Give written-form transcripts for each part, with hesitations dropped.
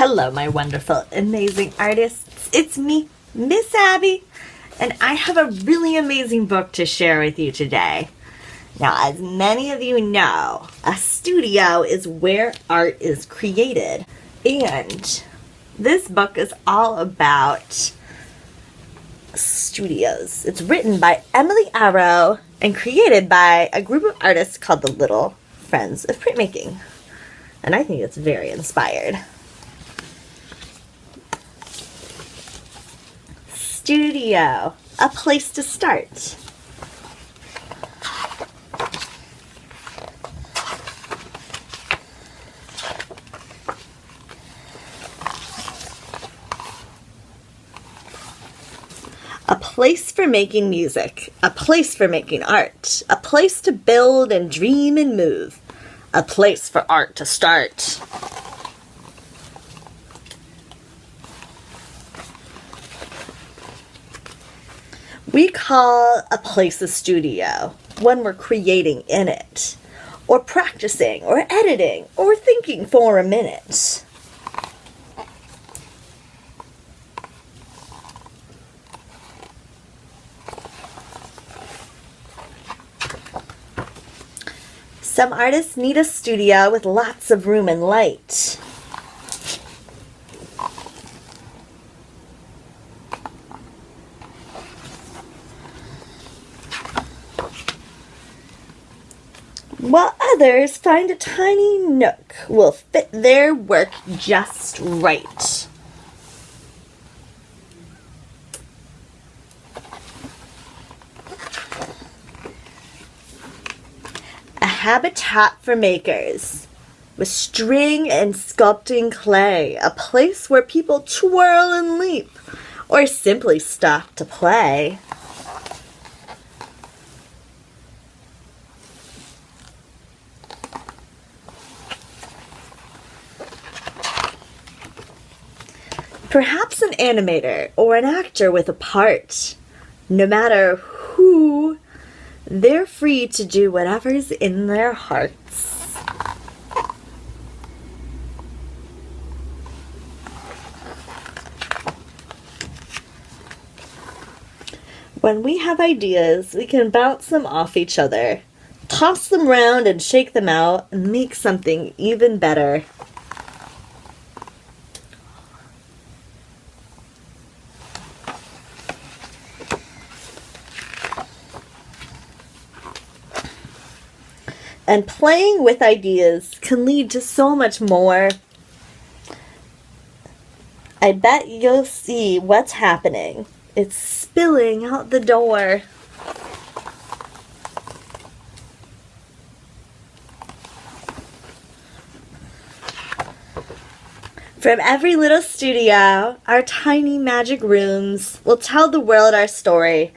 Hello, my wonderful, amazing artists. It's me, Miss Abby, and I have a really amazing book to share with you today. Now, as many of you know, a studio is where art is created, and this book is all about studios. It's written by Emily Arrow and created by a group of artists called the Little Friends of Printmaking, and I think it's very inspired. Studio, a place to start. A place for making music, a place for making art, a place to build and dream and move, a place for art to start. We call a place a studio when we're creating in it, or practicing, or editing, or thinking for a minute. Some artists need a studio with lots of room and light. While others find a tiny nook will fit their work just right. A habitat for makers, with string and sculpting clay, a place where people twirl and leap, or simply stop to play. Perhaps an animator or an actor with a part. No matter who, they're free to do whatever's in their hearts. When we have ideas, we can bounce them off each other, toss them around and shake them out, and make something even better. And playing with ideas can lead to so much more. I bet you'll see what's happening. It's spilling out the door. From every little studio, our tiny magic rooms will tell the world our story,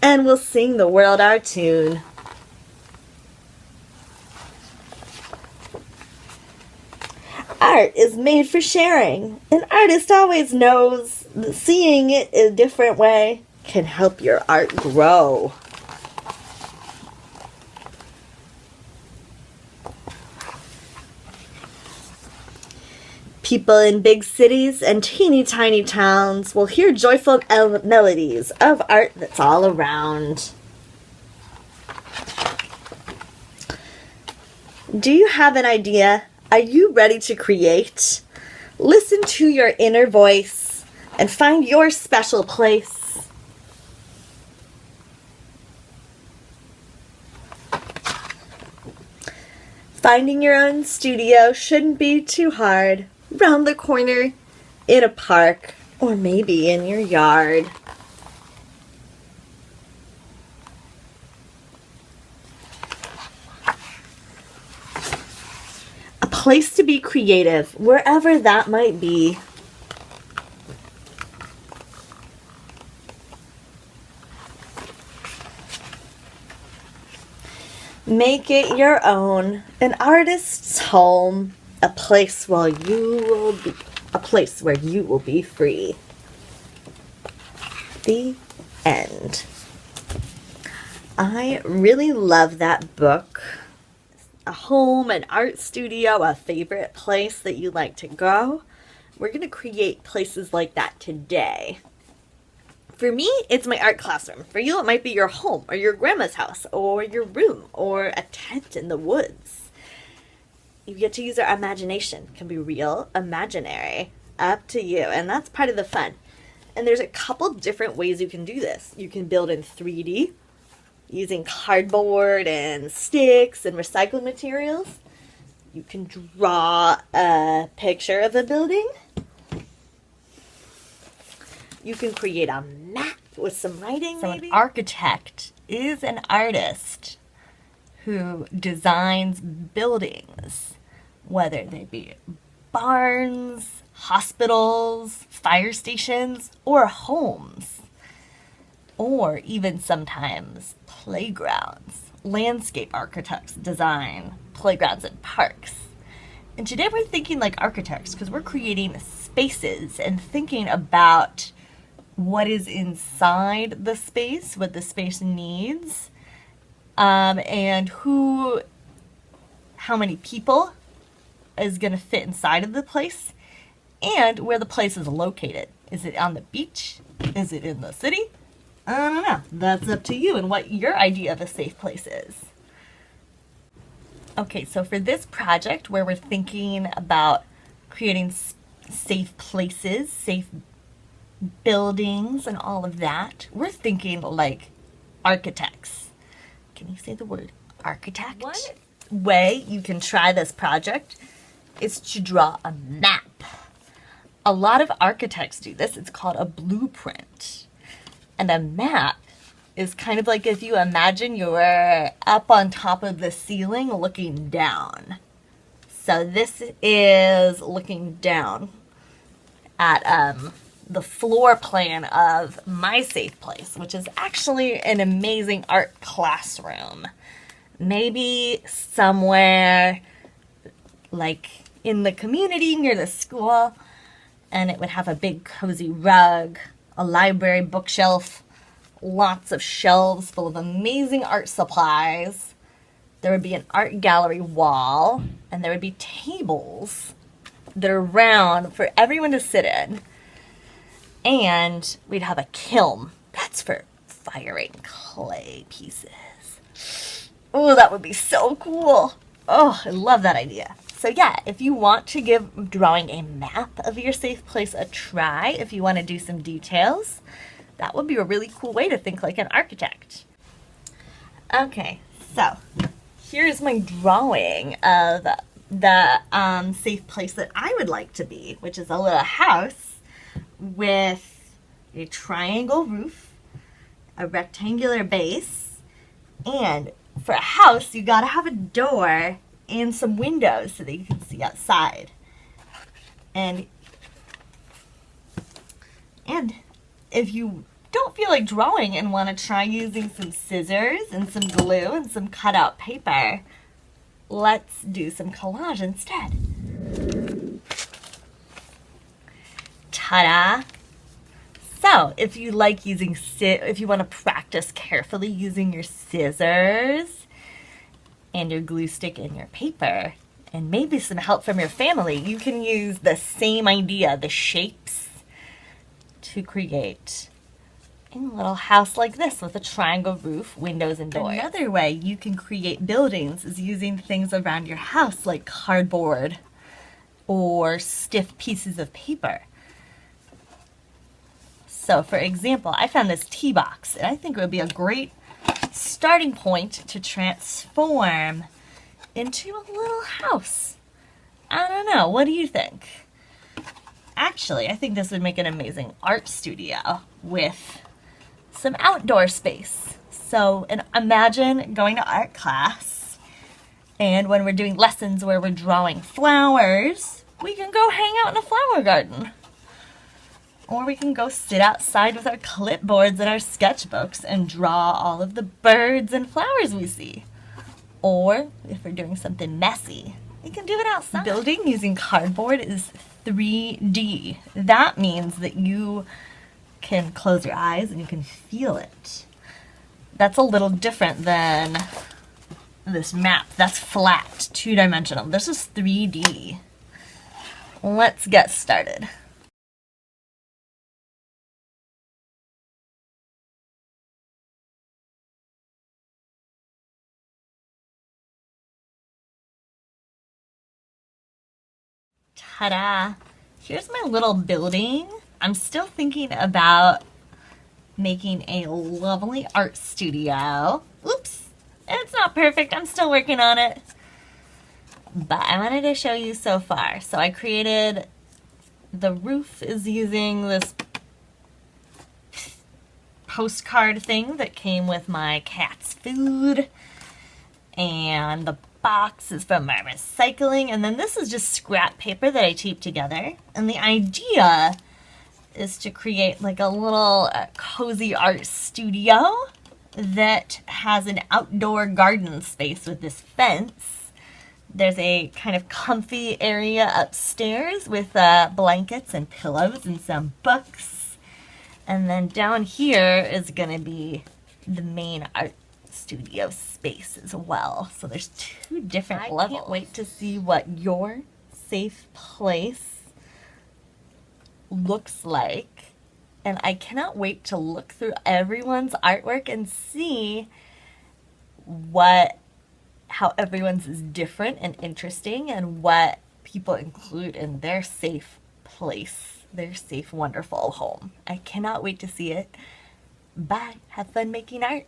and we'll sing the world our tune. Art is made for sharing. An artist always knows that seeing it a different way can help your art grow. People in big cities and teeny tiny towns will hear joyful melodies of art that's all around. Do you have an idea? Are you ready to create? Listen to your inner voice and find your special place. Finding your own studio shouldn't be too hard. Round the corner, in a park, or maybe in your yard. Place to be creative, wherever that might be. Make it your own, an artist's home, a place where you will be free. The end. I really love that book. A home, an art studio, a favorite place that you like to go. we're going to create places like that today. For me, it's my art classroom. For you, it might be your home or your grandma's house or your room or a tent in the woods. You get to use our imagination. It can be real, imaginary, up to you. And that's part of the fun. And there's a couple different ways you can do this. You can build in 3D using cardboard and sticks and recycled materials. You can draw a picture of a building. You can create a map with some writing, maybe. An architect is an artist who designs buildings, whether they be barns, hospitals, fire stations, or homes, or even sometimes playgrounds. Landscape architects design playgrounds and parks. And today we're thinking like architects because we're creating spaces and thinking about what is inside the space, what the space needs, and how many people is going to fit inside of the place, and where the place is located. Is it on the beach? Is it in the city? I don't know. That's up to you and what your idea of a safe place is. Okay, so for this project where we're thinking about creating safe places, safe buildings and all of that, we're thinking like architects. Can you say the word architect? One way you can try this project is to draw a map. A lot of architects do this. It's called a blueprint. And a map is kind of like if you imagine you're up on top of the ceiling looking down. So this is looking down at the floor plan of my safe place, which is actually an amazing art classroom. Maybe somewhere like in the community near the school, and it would have a big cozy rug, a library bookshelf, lots of shelves full of amazing art supplies. There would be an art gallery wall, and there would be tables that are round for everyone to sit in. And we'd have a kiln. That's for firing clay pieces. Oh, that would be so cool. Oh, I love that idea. So yeah, if you want to give drawing a map of your safe place a try, if you want to do some details, that would be a really cool way to think like an architect. Okay, so here's my drawing of the safe place that I would like to be, which is a little house with a triangle roof, a rectangular base, and for a house, you gotta have a door and some windows so that you can see outside. And if you don't feel like drawing and want to try using some scissors and some glue and some cutout paper, let's do some collage instead. Ta-da! So, if you like using, if you want to practice carefully using your scissors and your glue stick and your paper, and maybe some help from your family, you can use the same idea, the shapes, to create a little house like this with a triangle roof, windows, and doors. Another way you can create buildings is using things around your house like cardboard or stiff pieces of paper. So, for example, I found this tea box, and I think it would be a great starting point to transform into a little house. I don't know. What do you think? Actually, I think this would make an amazing art studio with some outdoor space. So, and imagine going to art class, and when we're doing lessons where we're drawing flowers, we can go hang out in a flower garden. Or we can go sit outside with our clipboards and our sketchbooks and draw all of the birds and flowers we see. Or, if we're doing something messy, we can do it outside. Building using cardboard is 3D. That means that you can close your eyes and you can feel it. That's a little different than this map. That's flat, two-dimensional. This is 3D. let's get started. Ta-da! Here's my little building. I'm still thinking about making a lovely art studio. Oops! It's not perfect. I'm still working on it. But I wanted to show you so far. So I created, the roof is using this postcard thing that came with my cat's food. And the box is from my recycling. And then this is just scrap paper that I taped together. And the idea is to create like a little cozy art studio that has an outdoor garden space with this fence. There's a kind of comfy area upstairs with blankets and pillows and some books. And then down here is going to be the main art studio space as well. So there's two different levels. I can't wait to see what your safe place looks like. And I cannot wait to look through everyone's artwork and see how everyone's is different and interesting, and what people include in their safe place, their safe, wonderful home. I cannot wait to see it. Bye. Have fun making art.